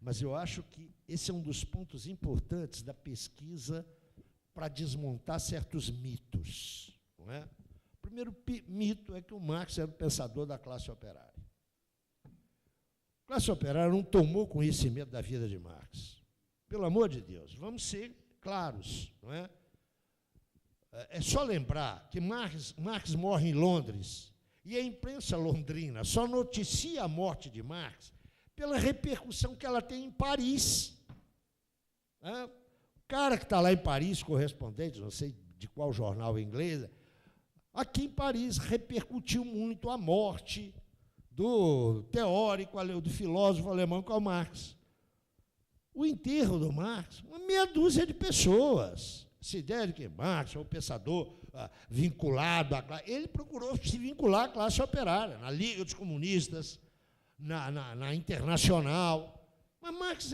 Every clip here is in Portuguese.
Mas eu acho que esse é um dos pontos importantes da pesquisa para desmontar certos mitos. Não é? O primeiro mito é que o Marx era o pensador da classe operária. A classe operária não tomou conhecimento da vida de Marx. Pelo amor de Deus, vamos ser claros. Não é? É só lembrar que Marx morre em Londres e a imprensa londrina só noticia a morte de Marx pela repercussão que ela tem em Paris. O cara que está lá em Paris, correspondente, não sei de qual jornal inglês, aqui em Paris repercutiu muito a morte do teórico, do filósofo alemão Karl Marx. O enterro do Marx, uma meia dúzia de pessoas. Essa ideia de que Marx é um pensador vinculado à classe... Ele procurou se vincular à classe operária, na Liga dos Comunistas, na Internacional. Mas Marx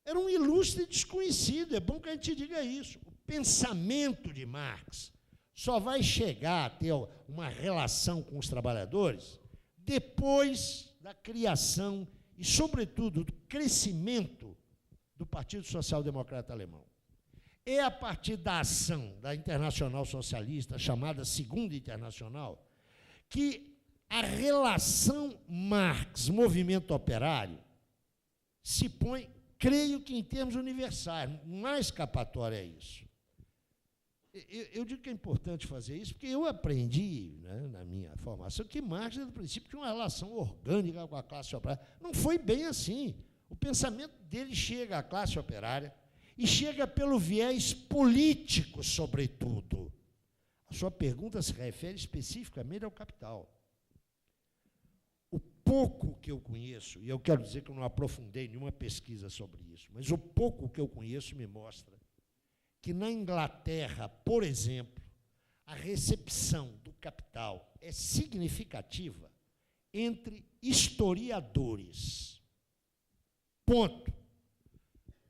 era um ilustre desconhecido, é bom que a gente diga isso. O pensamento de Marx só vai chegar a ter uma relação com os trabalhadores depois da criação e, sobretudo, do crescimento do Partido Social Democrata Alemão. É a partir da ação da Internacional Socialista, chamada Segunda Internacional, que a relação Marx-movimento operário se põe, creio que em termos universais, não há escapatória a isso. Eu digo que é importante fazer isso, porque eu aprendi, né, na minha formação, que Marx, no princípio, tinha uma relação orgânica com a classe operária. Não foi bem assim. O pensamento dele chega à classe operária e chega pelo viés político, sobretudo. A sua pergunta se refere especificamente ao capital. O pouco que eu conheço, e eu quero dizer que eu não aprofundei nenhuma pesquisa sobre isso, mas o pouco que eu conheço me mostra que na Inglaterra, por exemplo, a recepção do capital é significativa entre historiadores. Ponto.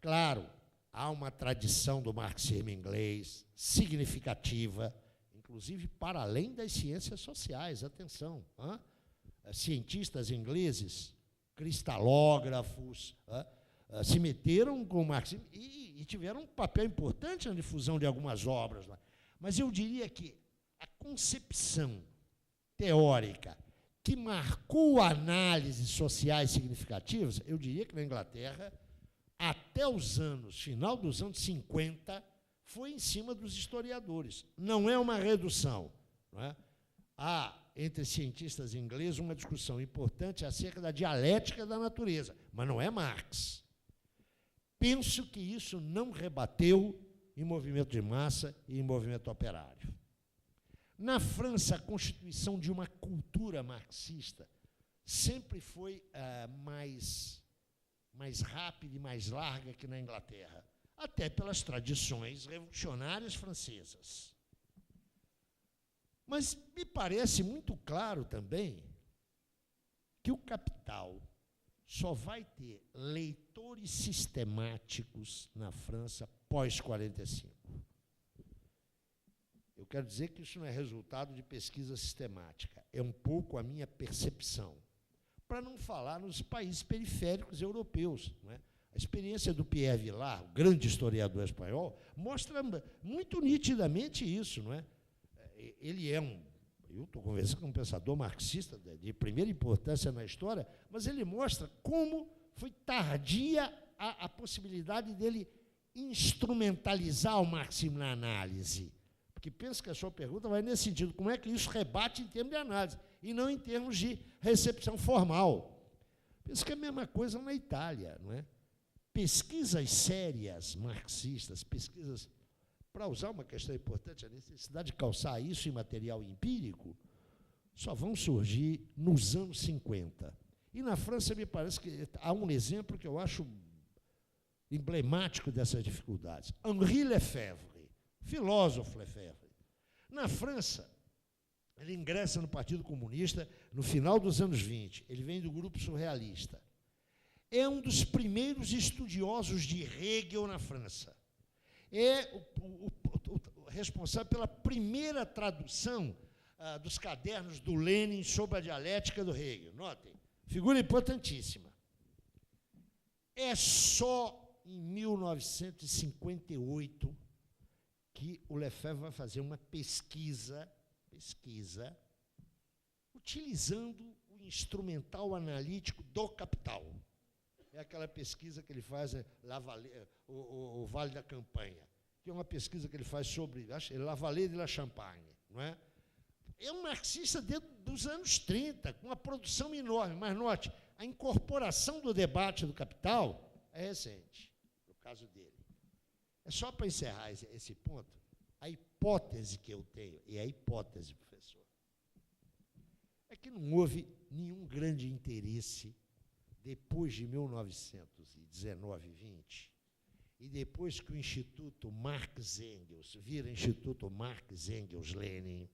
Claro, há uma tradição do marxismo inglês significativa, inclusive para além das ciências sociais, atenção. Cientistas ingleses, cristalógrafos, se meteram com o marxismo e tiveram um papel importante na difusão de algumas obras lá. Mas eu diria que a concepção teórica que marcou análises sociais significativas, eu diria que na Inglaterra, até final dos anos 50, foi em cima dos historiadores. Não é uma redução. Não é? Há, entre cientistas ingleses, uma discussão importante acerca da dialética da natureza, mas não é Marx. Penso que isso não rebateu em movimento de massa e em movimento operário. Na França, a constituição de uma cultura marxista sempre foi mais rápida e mais larga que na Inglaterra, até pelas tradições revolucionárias francesas. Mas me parece muito claro também que o capital só vai ter leitores sistemáticos na França pós-45. Eu quero dizer que isso não é resultado de pesquisa sistemática, é um pouco a minha percepção. Para não falar nos países periféricos europeus. Não é? A experiência do Pierre Vilar, o grande historiador espanhol, mostra muito nitidamente isso. Não é? Ele é eu estou conversando com um pensador marxista de primeira importância na história, mas ele mostra como foi tardia a possibilidade dele instrumentalizar o marxismo na análise. Porque penso que a sua pergunta vai nesse sentido, como é que isso rebate em termos de análise, e não em termos de recepção formal. Penso que é a mesma coisa na Itália. Não é? Pesquisas sérias marxistas, pesquisas... Para usar uma questão importante, a necessidade de calçar isso em material empírico, só vão surgir nos anos 50. E na França, me parece que há um exemplo que eu acho emblemático dessas dificuldades. Henri Lefebvre, filósofo Lefebvre. Na França, ele ingressa no Partido Comunista no final dos anos 20. Ele vem do grupo surrealista. É um dos primeiros estudiosos de Hegel na França. É o responsável pela primeira tradução dos cadernos do Lenin sobre a dialética do Hegel. Notem, figura importantíssima. É só em 1958 que o Lefebvre vai fazer uma pesquisa utilizando o instrumental analítico do Capital. É aquela pesquisa que ele faz, o Vale da Campanha, que é uma pesquisa que ele faz sobre, acho, La Vallée de la Champagne, não é? É um marxista dos anos 30, com uma produção enorme, mas note, a incorporação do debate do Capital é recente, no caso dele. É só para encerrar esse ponto, a hipótese que eu tenho, e a hipótese, professor, é que não houve nenhum grande interesse depois de 1919 e 20, e depois que o Instituto Marx Engels vira Instituto Marx Engels Lenin,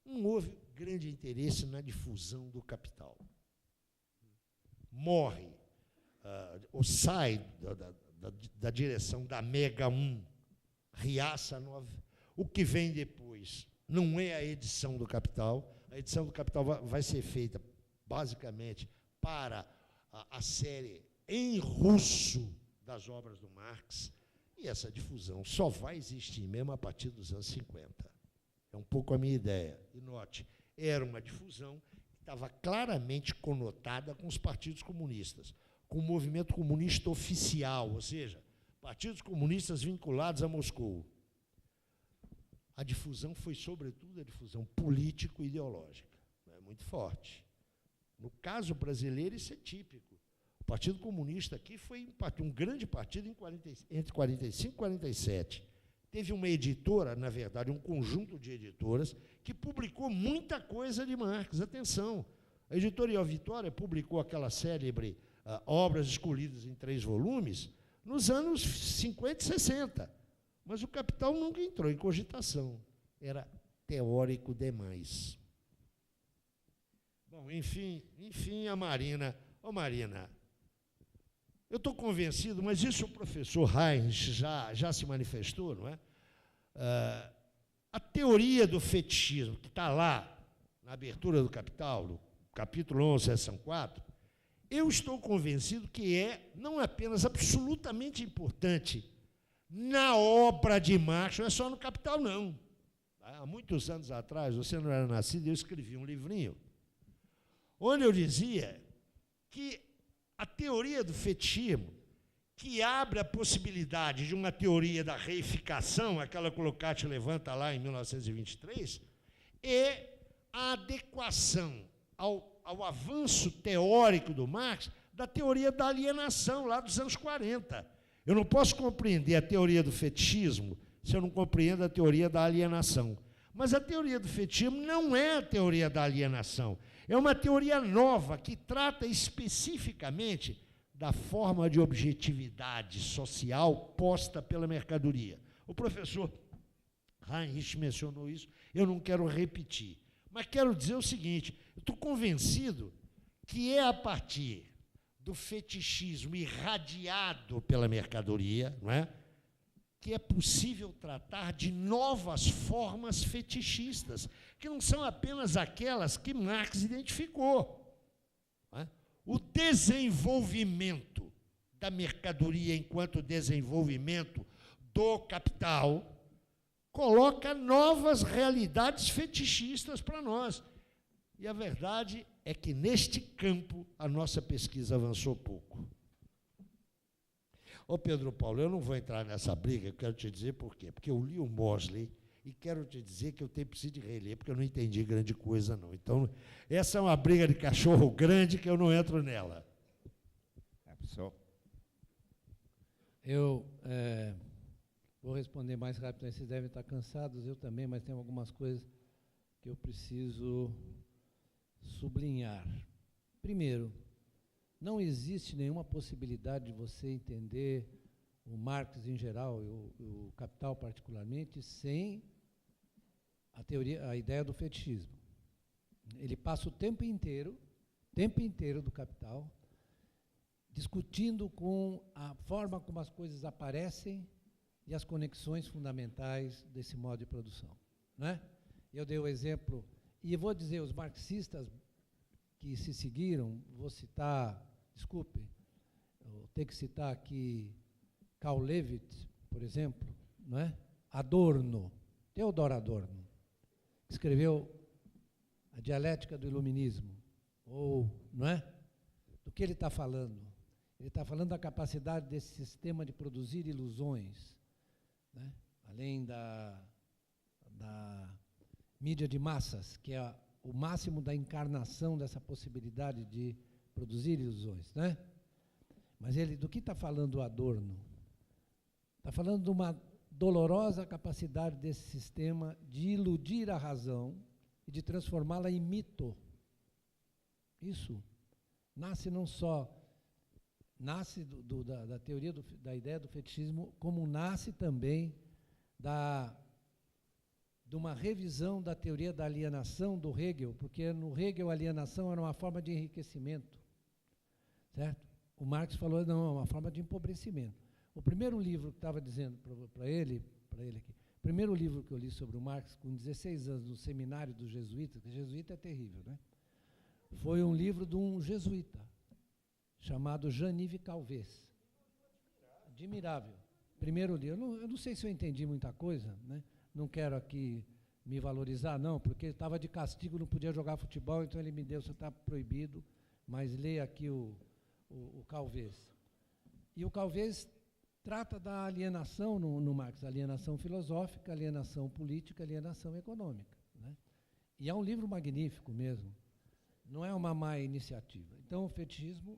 não houve grande interesse na difusão do capital. Morre, ou sai da direção da Mega 1, Riasanov. O que vem depois não é a edição do Capital. A edição do Capital vai ser feita, basicamente, para a série em russo das obras do Marx, e essa difusão só vai existir mesmo a partir dos anos 50. É um pouco a minha ideia. E note, era uma difusão que estava claramente conotada com os partidos comunistas, com o movimento comunista oficial, ou seja, partidos comunistas vinculados a Moscou. A difusão foi, sobretudo, a difusão político-ideológica, né, muito forte. No caso brasileiro, isso é típico. O Partido Comunista aqui foi um grande partido entre 45 e 47. Teve uma editora, na verdade, um conjunto de editoras, que publicou muita coisa de Marx. Atenção, a Editorial Vitória publicou aquela célebre Obras Escolhidas em 3 volumes nos anos 50 e 60. Mas o Capital nunca entrou em cogitação. Era teórico demais. Bom, enfim, a Marina. Ô, Marina, eu estou convencido, mas isso o professor Heinz já se manifestou, não é? A teoria do fetichismo, que está lá na abertura do Capital, no capítulo 11, seção 4, eu estou convencido que não é apenas absolutamente importante na obra de Marx, não é só no Capital, não. Há muitos anos atrás, você não era nascido, eu escrevi um livrinho, onde eu dizia que a teoria do fetichismo, que abre a possibilidade de uma teoria da reificação, aquela que o Lukács levanta lá em 1923, é a adequação ao avanço teórico do Marx da teoria da alienação, lá dos anos 40. Eu não posso compreender a teoria do fetichismo se eu não compreendo a teoria da alienação. Mas a teoria do fetichismo não é a teoria da alienação. É uma teoria nova que trata especificamente da forma de objetividade social posta pela mercadoria. O professor Heinrich mencionou isso, eu não quero repetir. Mas quero dizer o seguinte, eu estou convencido que é a partir do fetichismo irradiado pela mercadoria, não é? Que é possível tratar de novas formas fetichistas, que não são apenas aquelas que Marx identificou. Não é? O desenvolvimento da mercadoria enquanto desenvolvimento do capital coloca novas realidades fetichistas para nós. E a verdade é que, neste campo, a nossa pesquisa avançou pouco. Ô, Pedro Paulo, eu não vou entrar nessa briga, eu quero te dizer por quê. Porque eu li o Mosley e quero te dizer que eu preciso de reler, porque eu não entendi grande coisa, não. Então, essa é uma briga de cachorro grande que eu não entro nela. Professor. Eu vou responder mais rápido, vocês devem estar cansados, eu também, mas tem algumas coisas que eu preciso sublinhar. Primeiro, não existe nenhuma possibilidade de você entender o Marx em geral e o Capital particularmente sem a ideia do fetichismo. Ele passa o tempo inteiro do Capital discutindo com a forma como as coisas aparecem e as conexões fundamentais desse modo de produção, né? Eu dei o exemplo, e vou dizer, os marxistas que se seguiram, vou citar, desculpe, o ter que citar aqui Karl Levitt, por exemplo, não é? Adorno, Theodor Adorno, que escreveu A Dialética do Iluminismo, ou, não é? Do que ele está falando? Ele está falando da capacidade desse sistema de produzir ilusões, né? Além da mídia de massas, que é o máximo da encarnação dessa possibilidade de produzir ilusões, né? Mas ele, do que está falando o Adorno? Está falando de uma dolorosa capacidade desse sistema de iludir a razão e de transformá-la em mito. Isso nasce não só, nasce da teoria da ideia do fetichismo, como nasce também de uma revisão da teoria da alienação do Hegel, porque no Hegel a alienação era uma forma de enriquecimento, certo? O Marx falou, não, é uma forma de empobrecimento. O primeiro livro que estava dizendo para ele aqui, o primeiro livro que eu li sobre o Marx, com 16 anos, no seminário dos jesuítas, que jesuíta é terrível, né? Foi um livro de um jesuíta, chamado Jean-Yves Calvez. Admirável. Primeiro livro. Eu não sei se eu entendi muita coisa, né? Não quero aqui me valorizar, não, porque estava de castigo, não podia jogar futebol, então ele me deu, você está proibido, mas leia aqui o Calvez. E o Calvez trata da alienação no Marx, alienação filosófica, alienação política, alienação econômica, né? E é um livro magnífico mesmo, não é uma má iniciativa. Então, o fetichismo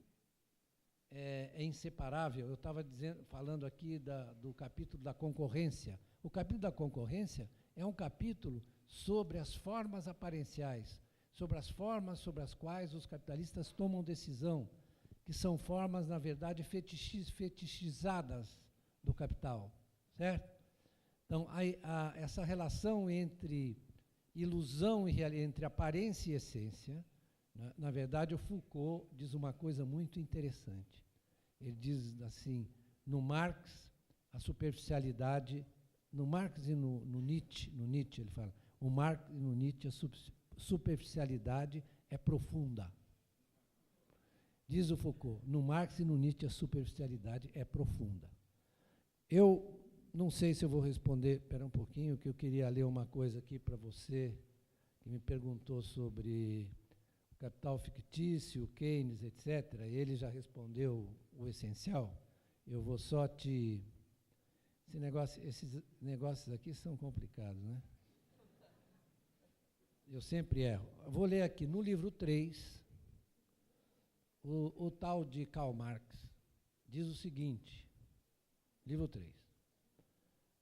é inseparável. Eu estava falando aqui do capítulo da concorrência. O capítulo da concorrência é um capítulo sobre as formas aparenciais, sobre as formas sobre as quais os capitalistas tomam decisão, que são formas, na verdade, fetichizadas do capital, certo? Então, essa relação entre ilusão e realidade, entre aparência e essência, né? Na verdade, o Foucault diz uma coisa muito interessante. Ele diz assim, no Marx, a superficialidade, no Marx e no Nietzsche ele fala, o Marx e no Nietzsche a superficialidade é profunda. Diz o Foucault, no Marx e no Nietzsche a superficialidade é profunda. Eu não sei se eu vou responder, espera um pouquinho, que eu queria ler uma coisa aqui para você, que me perguntou sobre o capital fictício, Keynes, etc. Ele já respondeu o essencial. Eu vou só te... Esses negócios aqui são complicados, né? Eu sempre erro. Eu vou ler aqui, no livro 3, o tal de Karl Marx diz o seguinte, livro 3.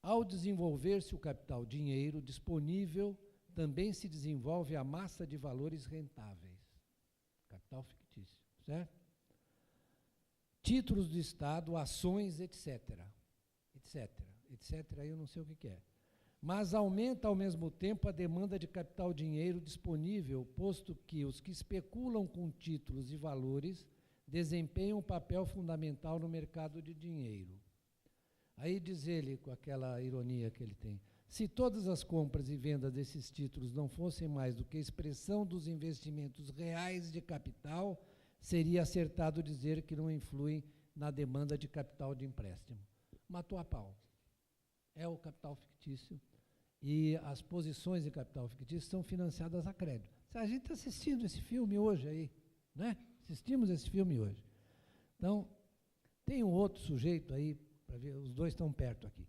Ao desenvolver-se o capital dinheiro disponível, também se desenvolve a massa de valores rentáveis. Capital fictício, certo? Títulos do Estado, ações, etc. Eu não sei o que é. Mas aumenta ao mesmo tempo a demanda de capital dinheiro disponível, posto que os que especulam com títulos e valores desempenham um papel fundamental no mercado de dinheiro. Aí diz ele, com aquela ironia que ele tem, se todas as compras e vendas desses títulos não fossem mais do que expressão dos investimentos reais de capital, seria acertado dizer que não influem na demanda de capital de empréstimo. Matou a pau. É o capital fictício e as posições de capital fictício são financiadas a crédito. A gente está assistindo esse filme hoje aí, né? Assistimos esse filme hoje. Então, tem um outro sujeito aí, para ver, os dois estão perto aqui.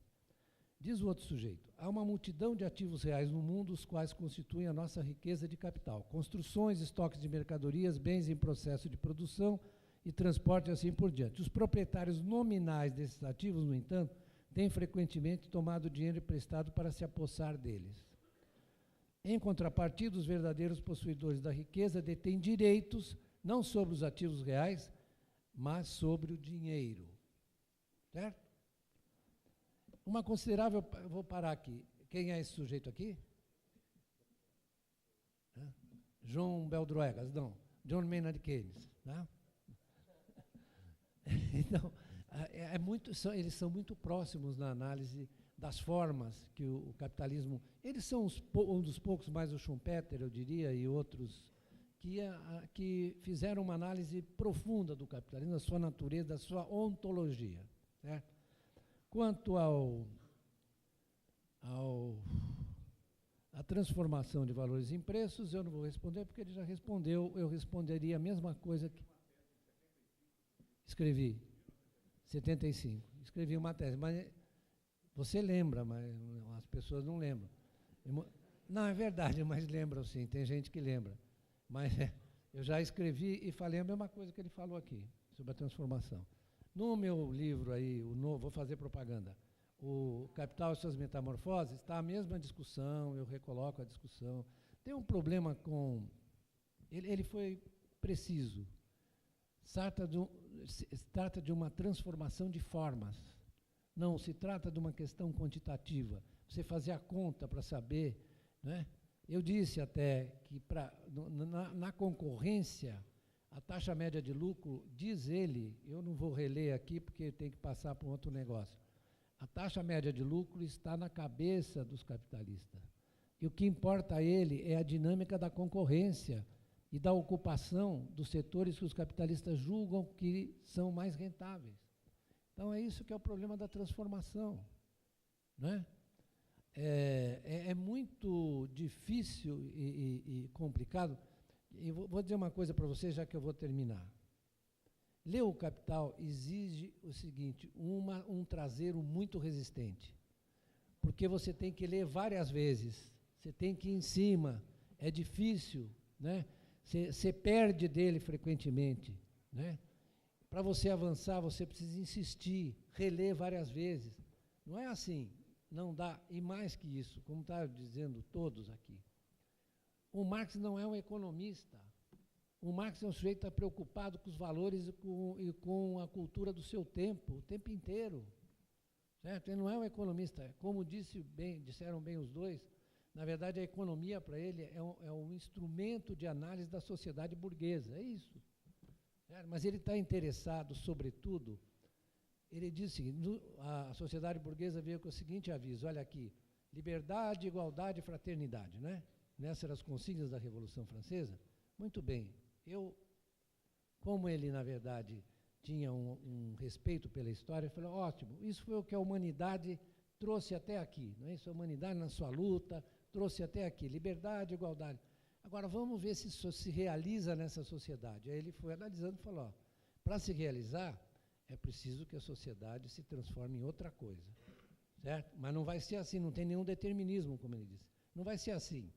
Diz o outro sujeito, há uma multidão de ativos reais no mundo, os quais constituem a nossa riqueza de capital. Construções, estoques de mercadorias, bens em processo de produção e transporte, assim por diante. Os proprietários nominais desses ativos, no entanto, têm frequentemente tomado dinheiro emprestado para se apossar deles. Em contrapartida, os verdadeiros possuidores da riqueza detêm direitos, não sobre os ativos reais, mas sobre o dinheiro. Certo? Uma considerável... Eu vou parar aqui. Quem é esse sujeito aqui? João Beldroegas, não. John Maynard Keynes. Né? Então, eles são muito próximos na análise das formas que o capitalismo... Eles são um dos poucos, mais o Schumpeter, eu diria, e outros que fizeram uma análise profunda do capitalismo, da sua natureza, da sua ontologia. Certo? Quanto a transformação de valores em preços, eu não vou responder, porque ele já respondeu, eu responderia a mesma coisa que... Escrevi, 75, escrevi uma tese, mas você lembra, mas as pessoas não lembram. Não, é verdade, mas lembram sim, tem gente que lembra. Mas eu já escrevi e falei a mesma coisa que ele falou aqui, sobre a transformação. No meu livro aí, o novo, vou fazer propaganda, o Capital e suas Metamorfoses, está a mesma discussão, eu recoloco a discussão. Tem um problema com... Ele foi preciso. Se trata de uma transformação de formas. Não se trata de uma questão quantitativa. Você fazer a conta para saber, né? Eu disse até que na concorrência, a taxa média de lucro, diz ele, eu não vou reler aqui porque tem que passar para um outro negócio, a taxa média de lucro está na cabeça dos capitalistas. E o que importa a ele é a dinâmica da concorrência e da ocupação dos setores que os capitalistas julgam que são mais rentáveis. Então, é isso que é o problema da transformação, né? É muito difícil e complicado. E vou dizer uma coisa para vocês, já que eu vou terminar. Ler o Capital exige o seguinte, um traseiro muito resistente, porque você tem que ler várias vezes, você tem que ir em cima, é difícil, né? Você perde dele frequentemente, né? Para você avançar, você precisa insistir, reler várias vezes. Não é assim, não dá. E mais que isso, como está dizendo todos aqui, o Marx não é um economista. O Marx é um sujeito que está preocupado com os valores e com a cultura do seu tempo, o tempo inteiro. Certo? Ele não é um economista. Como disseram bem os dois, na verdade, a economia, para ele, é um instrumento de análise da sociedade burguesa. É isso. Certo? Mas ele está interessado, sobretudo, ele diz o seguinte, a sociedade burguesa veio com o seguinte aviso, olha aqui, liberdade, igualdade e fraternidade, né? Nessas eram as consignas da Revolução Francesa. Muito bem, como ele, na verdade, tinha um respeito pela história, ele falou, ótimo, isso foi o que a humanidade trouxe até aqui, não é isso? A humanidade, na sua luta, trouxe até aqui, liberdade, igualdade. Agora, vamos ver se isso se realiza nessa sociedade. Aí ele foi analisando e falou, para se realizar, é preciso que a sociedade se transforme em outra coisa, certo? Mas não vai ser assim, não tem nenhum determinismo, como ele disse. Não vai ser assim,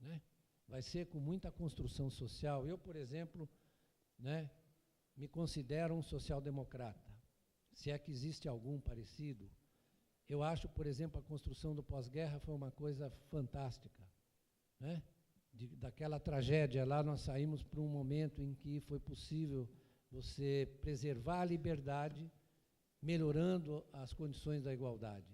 né? Vai ser com muita construção social. Eu, por exemplo, né, me considero um social-democrata, se é que existe algum parecido. Eu acho, por exemplo, a construção do pós-guerra foi uma coisa fantástica, né? Daquela tragédia lá, nós saímos para um momento em que foi possível você preservar a liberdade, melhorando as condições da igualdade.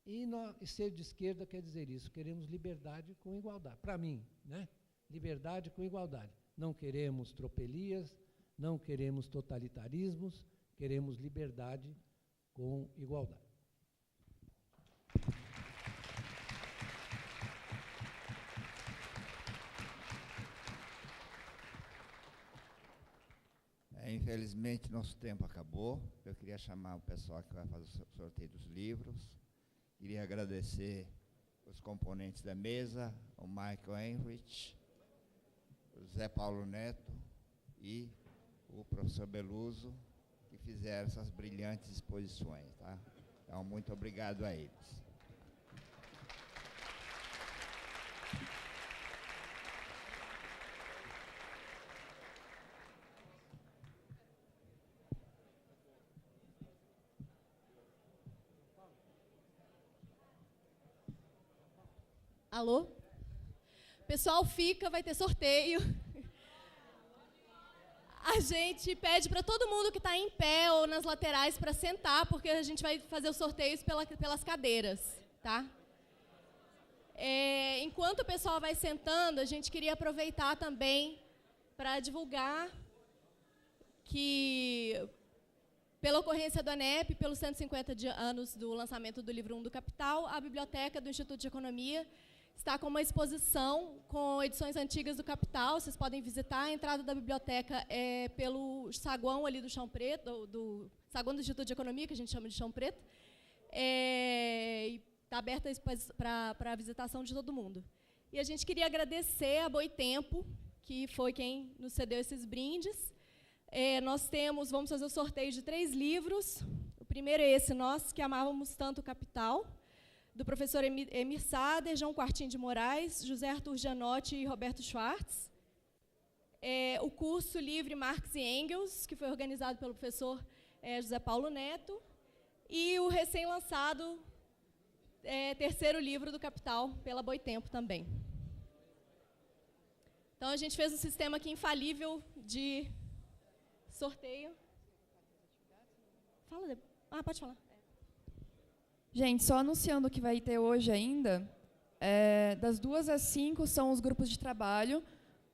E ser de esquerda quer dizer isso, queremos liberdade com igualdade. Para mim, né? Liberdade com igualdade. Não queremos tropelias, não queremos totalitarismos, queremos liberdade com igualdade. Infelizmente, nosso tempo acabou. Eu queria chamar o pessoal que vai fazer o sorteio dos livros. Queria agradecer os componentes da mesa, o Michael Heinrich, o Zé Paulo Neto e o professor Beluso, que fizeram essas brilhantes exposições. Tá? Então, muito obrigado a eles. Alô? Pessoal, fica, vai ter sorteio. A gente pede para todo mundo que está em pé ou nas laterais para sentar, porque a gente vai fazer os sorteios pelas cadeiras, tá? Enquanto o pessoal vai sentando, a gente queria aproveitar também para divulgar que, pela ocorrência do ANEP, pelos 150 anos do lançamento do livro 1 do Capital, a biblioteca do Instituto de Economia está com uma exposição com edições antigas do Capital. Vocês podem visitar. A entrada da biblioteca é pelo saguão ali do Chão Preto, do saguão do Instituto de Economia, que a gente chama de Chão Preto. Está aberta para a visitação de todo mundo. E a gente queria agradecer a Boitempo, que foi quem nos cedeu esses brindes. Vamos fazer o sorteio de 3 livros. O primeiro é esse, Nós que Amávamos Tanto o Capital, do professor Emir Sader, João Quartim de Moraes, José Arthur Gianotti e Roberto Schwartz. O curso livre Marx e Engels, que foi organizado pelo professor José Paulo Neto, e o recém-lançado terceiro livro do Capital, pela Boitempo também. Então, a gente fez um sistema aqui infalível de sorteio. Pode falar. Gente, só anunciando o que vai ter hoje ainda, das 2 às 5 são os grupos de trabalho,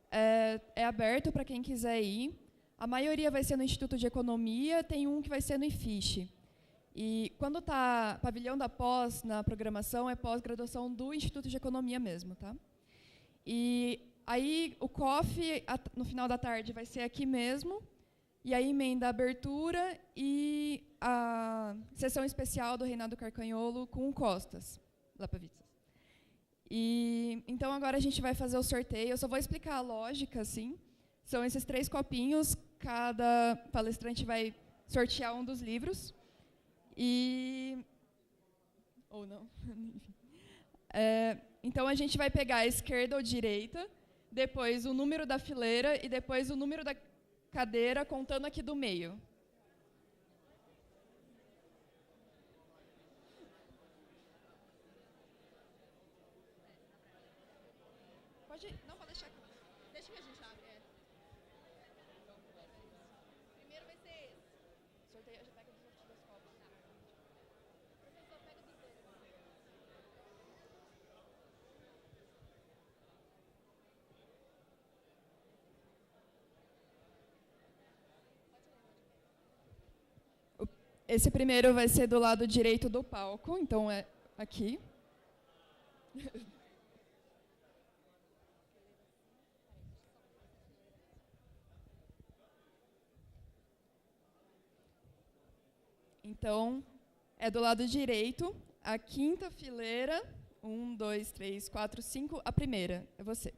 é aberto para quem quiser ir. A maioria vai ser no Instituto de Economia, tem um que vai ser no IFISH. E quando está pavilhão da pós na programação, é pós-graduação do Instituto de Economia mesmo, tá? E aí o COF, no final da tarde, vai ser aqui mesmo, e aí emenda a abertura e a sessão especial do Reinaldo Carcanholo com o Costas, Lapavitsas. E então agora a gente vai fazer o sorteio. Eu só vou explicar a lógica, assim. São esses 3 copinhos, cada palestrante vai sortear um dos livros. Ou não. Então a gente vai pegar a esquerda ou direita, depois o número da fileira e depois o número da cadeira, contando aqui do meio. Pode ir. Não, pode deixar aqui. Deixa que a gente abre. Primeiro vai ser esse. Sorteio, já pega dos outros 2 copos. Professor, pega dos deles. Esse primeiro vai ser do lado direito do palco, então é aqui. Então, é do lado direito, a 5ª fileira, 1, 2, 3, 4, 5, a primeira, é você.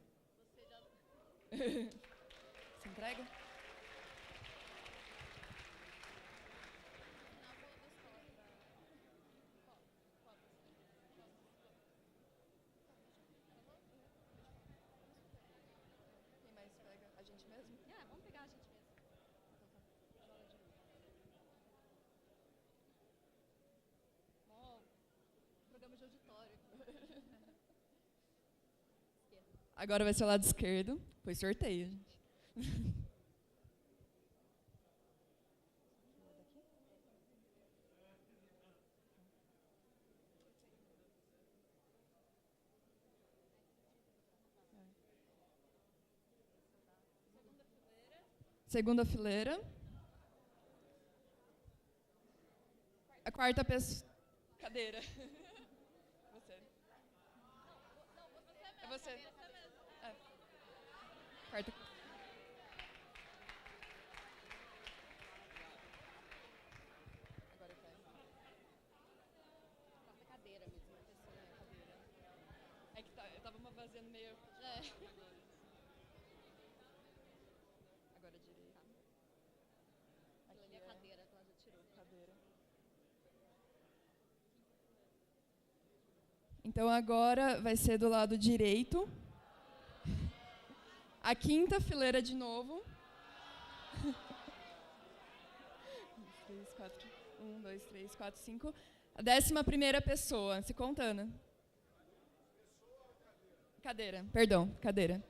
Se entrega? Quem mais pega? A gente mesmo? Vamos pegar a gente mesmo. Programa de auditório. Agora vai ser o lado esquerdo. Foi sorteio, gente. Segunda fileira. A 4ª pessoa. Cadeira. Você. É você. É. 4ª. Agora vai. Quarta cadeira mesmo, a pessoa é cadeira. É que eu tava fazendo meio. Agora direita. Aquilo ali é a cadeira que ela já tirou. Cadeira. Então agora vai ser do lado direito. A 5ª fileira de novo. 1, 2, 3, 4, 5. A 11ª pessoa, se contando. Cadeira, perdão, cadeira.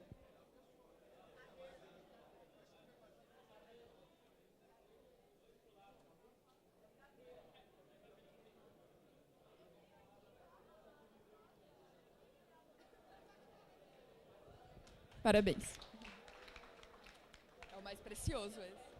Parabéns. É o mais precioso esse.